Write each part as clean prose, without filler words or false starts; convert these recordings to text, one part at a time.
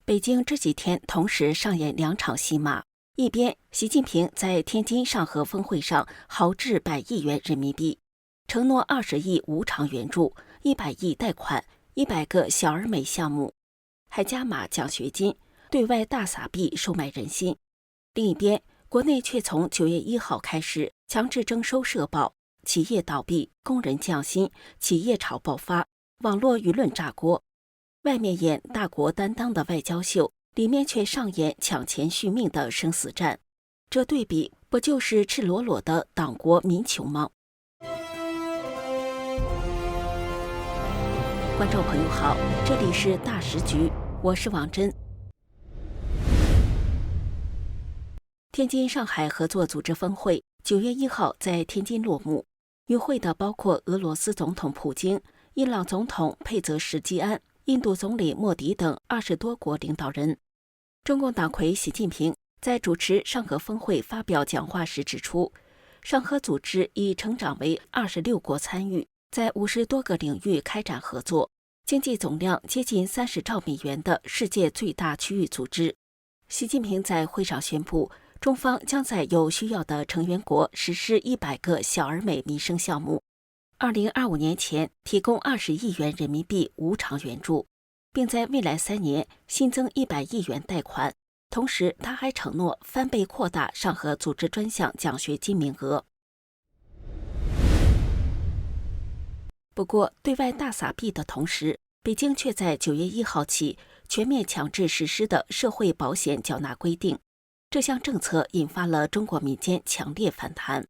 北京这几天同时上演两场戏码，一边习近平在天津上合峰会上豪掷100亿元人民币，承诺20亿无偿援助、100亿贷款、100个小而美项目，还加码奖学金，对外大撒币收买人心。另一边，国内却从9月1号开始强制征收社保，企业倒闭，工人降薪，企业潮爆发，网络舆论炸锅。外面演大国担当的外交秀，里面却上演抢钱续命的生死战。这对比不就是赤裸裸的党国民穷吗？观众朋友好，这里是大时局，我是王真。天津上海合作组织峰会9月1号在天津落幕，与会的包括俄罗斯总统普京、伊朗总统佩泽什基安、印度总理莫迪等20多国领导人。中共党魁习近平在主持上合峰会发表讲话时指出，上合组织已成长为26国参与，在50多个领域开展合作，经济总量接近30兆美元的世界最大区域组织。习近平在会上宣布，中方将在有需要的成员国实施100个小而美民生项目，2025年前提供20亿元人民币无偿援助，并在未来3年新增100亿元贷款。同时，他还承诺翻倍扩大上合组织专项奖学金名额。不过，对外大撒币的同时，北京却在9月1号起全面强制实施的社会保险缴纳规定。这项政策引发了中国民间强烈反弹。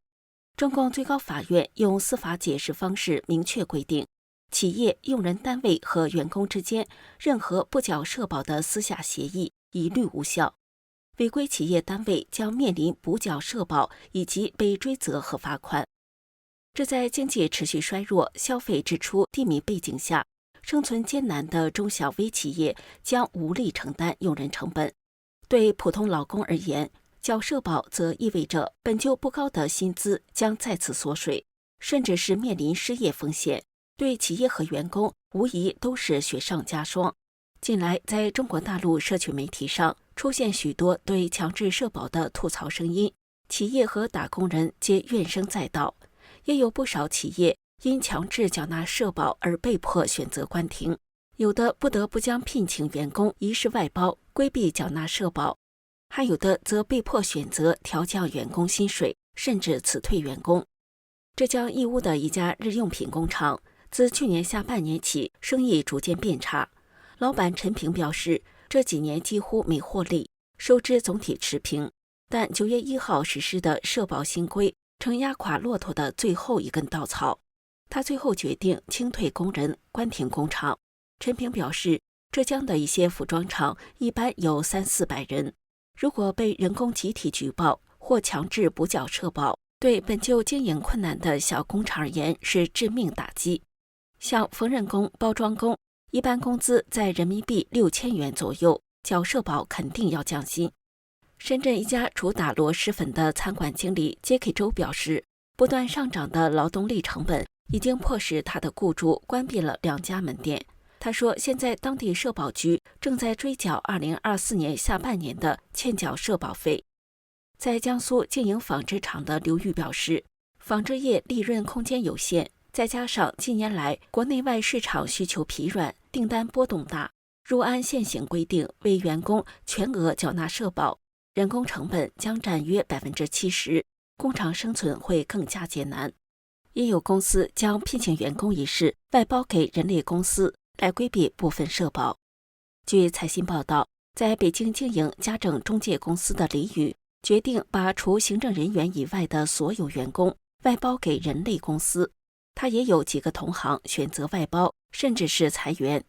中共最高法院用司法解释方式明确规定，企业、用人单位和员工之间任何不缴社保的私下协议一律无效，违规企业单位将面临补缴社保以及被追责和罚款。这在经济持续衰弱、消费支出低迷背景下，生存艰难的中小微企业将无力承担用人成本。对普通劳工而言，缴社保则意味着本就不高的薪资将再次缩水，甚至是面临失业风险，对企业和员工无疑都是雪上加霜。近来，在中国大陆社区媒体上出现许多对强制社保的吐槽声音，企业和打工人皆怨声载道，也有不少企业因强制缴纳社保而被迫选择关停，有的不得不将聘请员工一事外包，规避缴纳社保，还有的则被迫选择调降员工薪水，甚至辞退员工。浙江义乌的一家日用品工厂，自去年下半年起，生意逐渐变差。老板陈平表示，这几年几乎没获利，收支总体持平。但9月1号实施的社保新规成压垮骆驼的最后一根稻草。他最后决定清退工人，关停工厂。陈平表示，浙江的一些服装厂一般有300-400人，如果被人工集体举报或强制补缴社保，对本就经营困难的小工厂而言是致命打击。像缝纫工、包装工，一般工资在人民币6000元左右，缴社保肯定要降薪。深圳一家主打螺蛳粉的餐馆经理杰克周表示，不断上涨的劳动力成本已经迫使他的雇主关闭了2家门店。他说，现在当地社保局正在追缴2024年下半年的欠缴社保费。在江苏经营纺织厂的刘玉表示，纺织业利润空间有限，再加上近年来国内外市场需求疲软，订单波动大，若按现行规定为员工全额缴纳社保，人工成本将占约70%，工厂生存会更加艰难。也有公司将聘请员工一事外包给人力公司，来规避部分社保。据财新报道，在北京经营家政中介公司的李宇决定把除行政人员以外的所有员工外包给人力公司。他也有几个同行选择外包，甚至是裁员。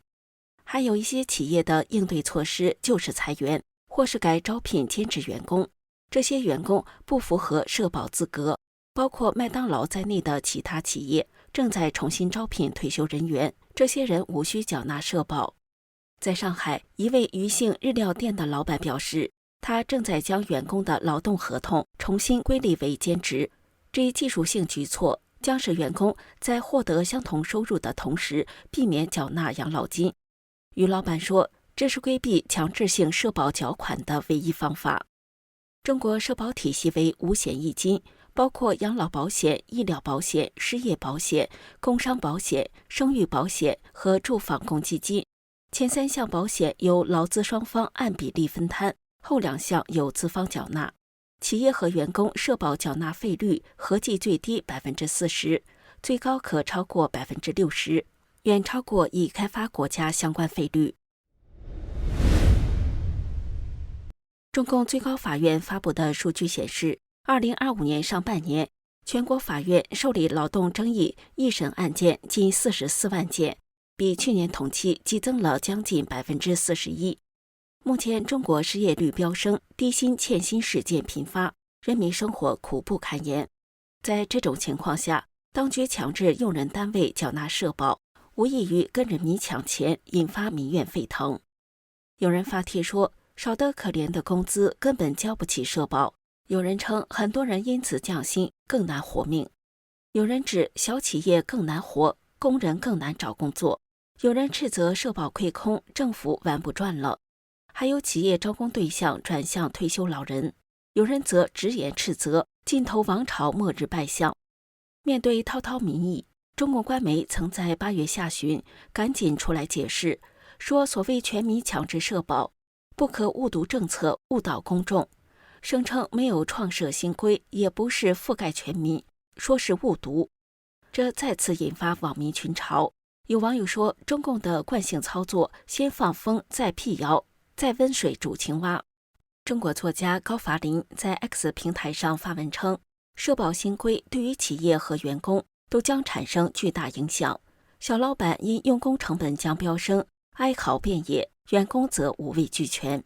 还有一些企业的应对措施就是裁员，或是改招聘兼职员工。这些员工不符合社保资格，包括麦当劳在内的其他企业正在重新招聘退休人员，这些人无需缴纳社保。在上海，一位余姓日料店的老板表示，他正在将员工的劳动合同重新归类为兼职。这一技术性举措将使员工在获得相同收入的同时，避免缴纳养老金。余老板说，这是规避强制性社保缴款的唯一方法。中国社保体系为五险一金，包括养老保险、医疗保险、失业保险、工伤保险、生育保险和住房公积金。前3项保险由劳资双方按比例分摊，后2项由资方缴纳。企业和员工社保缴纳费率合计最低40%，最高可超过60%，远超过已开发国家相关费率。中共最高法院发布的数据显示，2025年上半年，全国法院受理劳动争议一审案件近44万件，比去年同期激增了将近41%。目前中国失业率飙升，低薪欠薪事件频发，人民生活苦不堪言。在这种情况下，当局强制用人单位缴纳社保，无异于跟人民抢钱，引发民怨沸腾。有人发帖说，少得可怜的工资根本交不起社保。有人称很多人因此降薪，更难活命。有人指小企业更难活，工人更难找工作。有人斥责社保亏空，政府玩不转了。还有企业招工对象转向退休老人。有人则直言斥责，尽头王朝末日败相。面对滔滔民意，中共官媒曾在8月下旬赶紧出来解释，说所谓全民强制社保不可误读政策，误导公众，声称没有创设新规，也不是覆盖全民，说是误读。这再次引发网民群嘲。有网友说，中共的惯性操作，先放风，再辟谣，再温水煮青蛙。中国作家高法林在 X 平台上发文称，社保新规对于企业和员工都将产生巨大影响，小老板因用工成本将飙升，哀嚎遍野，员工则无畏俱全。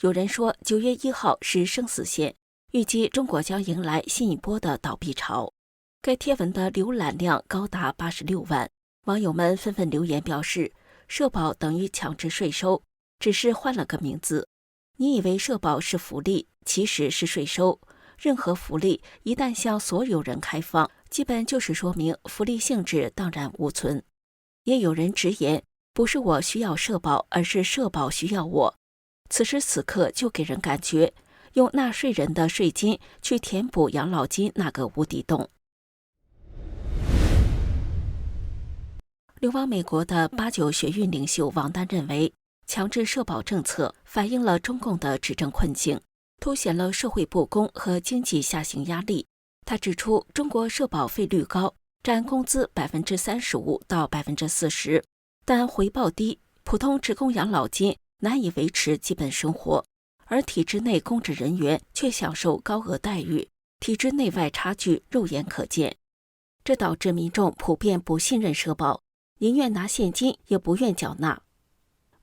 有人说9月1号是生死线，预计中国将迎来新一波的倒闭潮。该贴文的浏览量高达86万，网友们纷纷留言表示，社保等于强制税收，只是换了个名字。你以为社保是福利，其实是税收。任何福利一旦向所有人开放，基本就是说明福利性质荡然无存。也有人直言，不是我需要社保，而是社保需要我。此时此刻就给人感觉，用纳税人的税金去填补养老金那个无底洞。流亡美国的89学运领袖王丹认为，强制社保政策反映了中共的执政困境，凸显了社会不公和经济下行压力。他指出，中国社保费率高，占工资35%到40%，但回报低，普通职工养老金难以维持基本生活，而体制内公职人员却享受高额待遇，体制内外差距肉眼可见。这导致民众普遍不信任社保，宁愿拿现金也不愿缴纳。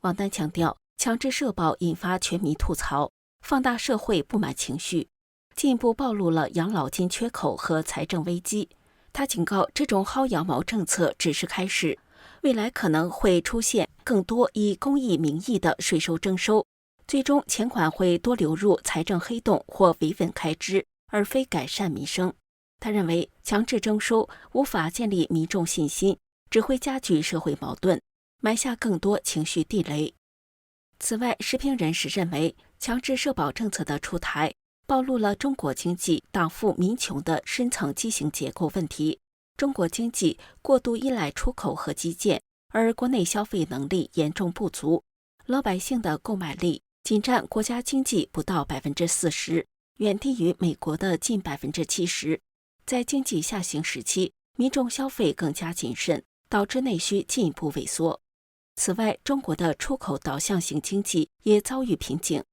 王丹强调，强制社保引发全民吐槽，放大社会不满情绪，进一步暴露了养老金缺口和财政危机。他警告，这种薅羊毛政策只是开始，未来可能会出现更多以公益名义的税收征收，最终钱款会多流入财政黑洞或维稳开支，而非改善民生。他认为，强制征收无法建立民众信心，只会加剧社会矛盾，埋下更多情绪地雷。此外，时评人士认为，强制社保政策的出台暴露了中国经济党富民穷的深层畸形结构问题。中国经济过度依赖出口和基建，而国内消费能力严重不足，老百姓的购买力仅占国家经济不到40%，远低于美国的近70%。在经济下行时期，民众消费更加谨慎，导致内需进一步萎缩。此外，中国的出口导向型经济也遭遇瓶颈。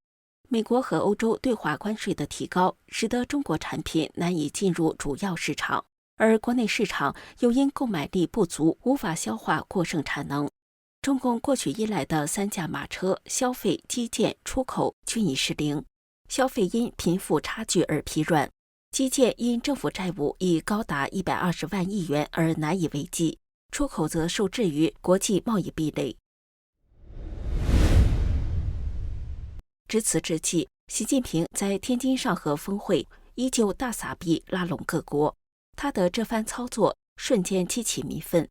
美国和欧洲对华关税的提高，使得中国产品难以进入主要市场，而国内市场又因购买力不足，无法消化过剩产能。中共过去依赖的3驾马车消费、基建、出口均已失灵，消费因贫富差距而疲软，基建因政府债务已高达120万亿元而难以为继，出口则受制于国际贸易壁垒。值此之际，习近平在天津上合峰会依旧大撒币拉拢各国，他的这番操作瞬间激起民愤。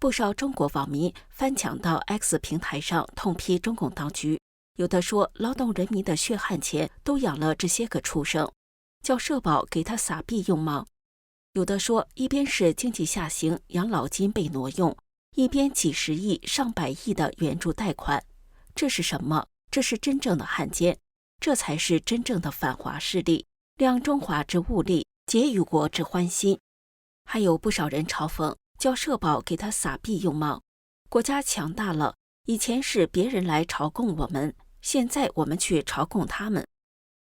不少中国网民翻墙到 X 平台上痛批中共当局，有的说劳动人民的血汗钱都养了这些个畜生，叫社保给他撒币用吗？有的说一边是经济下行，养老金被挪用，一边几十亿、上百亿的援助贷款，这是什么？这是真正的汉奸，这才是真正的反华势力，量中华之物力，解与国之欢心。还有不少人嘲讽，叫社保给他撒币用吗？国家强大了，以前是别人来朝贡我们，现在我们去朝贡他们。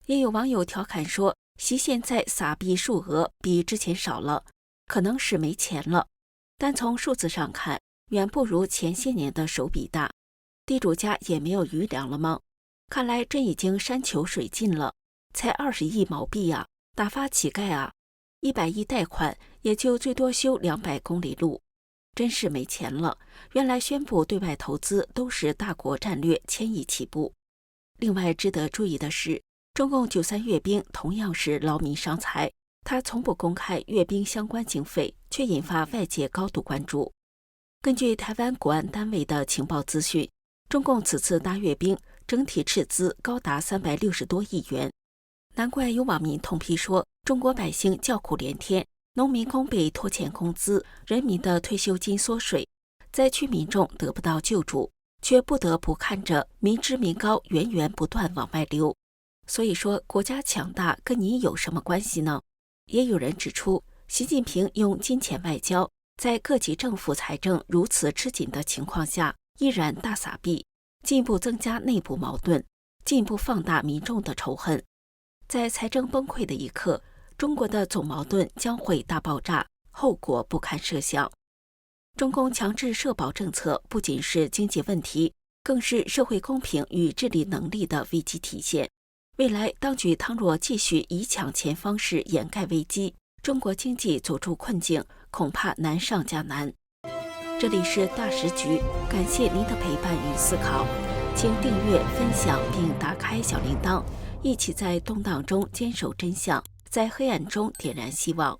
也有网友调侃说，习现在撒币数额比之前少了，可能是没钱了，但从数字上看，远不如前些年的手笔大。地主家也没有余粮了吗？看来真已经山穷水尽了，才20亿毛币啊，打发乞丐啊！100亿贷款也就最多修200公里路，真是没钱了。原来宣布对外投资都是大国战略1000亿起步。另外值得注意的是，中共93阅兵同样是劳民伤财，他从不公开阅兵相关经费，却引发外界高度关注。根据台湾国安单位的情报资讯，中共此次大阅兵整体斥资高达360多亿元，难怪有网民痛批说，中国百姓叫苦连天，农民工被拖欠工资，人民的退休金缩水，灾区民众得不到救助，却不得不看着民脂民膏源源不断往外流。所以说，国家强大跟你有什么关系呢？也有人指出，习近平用金钱外交，在各级政府财政如此吃紧的情况下，依然大撒币，进一步增加内部矛盾，进一步放大民众的仇恨。在财政崩溃的一刻，中国的总矛盾将会大爆炸，后果不堪设想。中共强制社保政策不仅是经济问题，更是社会公平与治理能力的危机体现。未来当局倘若继续以抢钱方式掩盖危机，中国经济走出困境，恐怕难上加难。这里是大时局，感谢您的陪伴与思考，请订阅、分享并打开小铃铛，一起在动荡中坚守真相，在黑暗中点燃希望。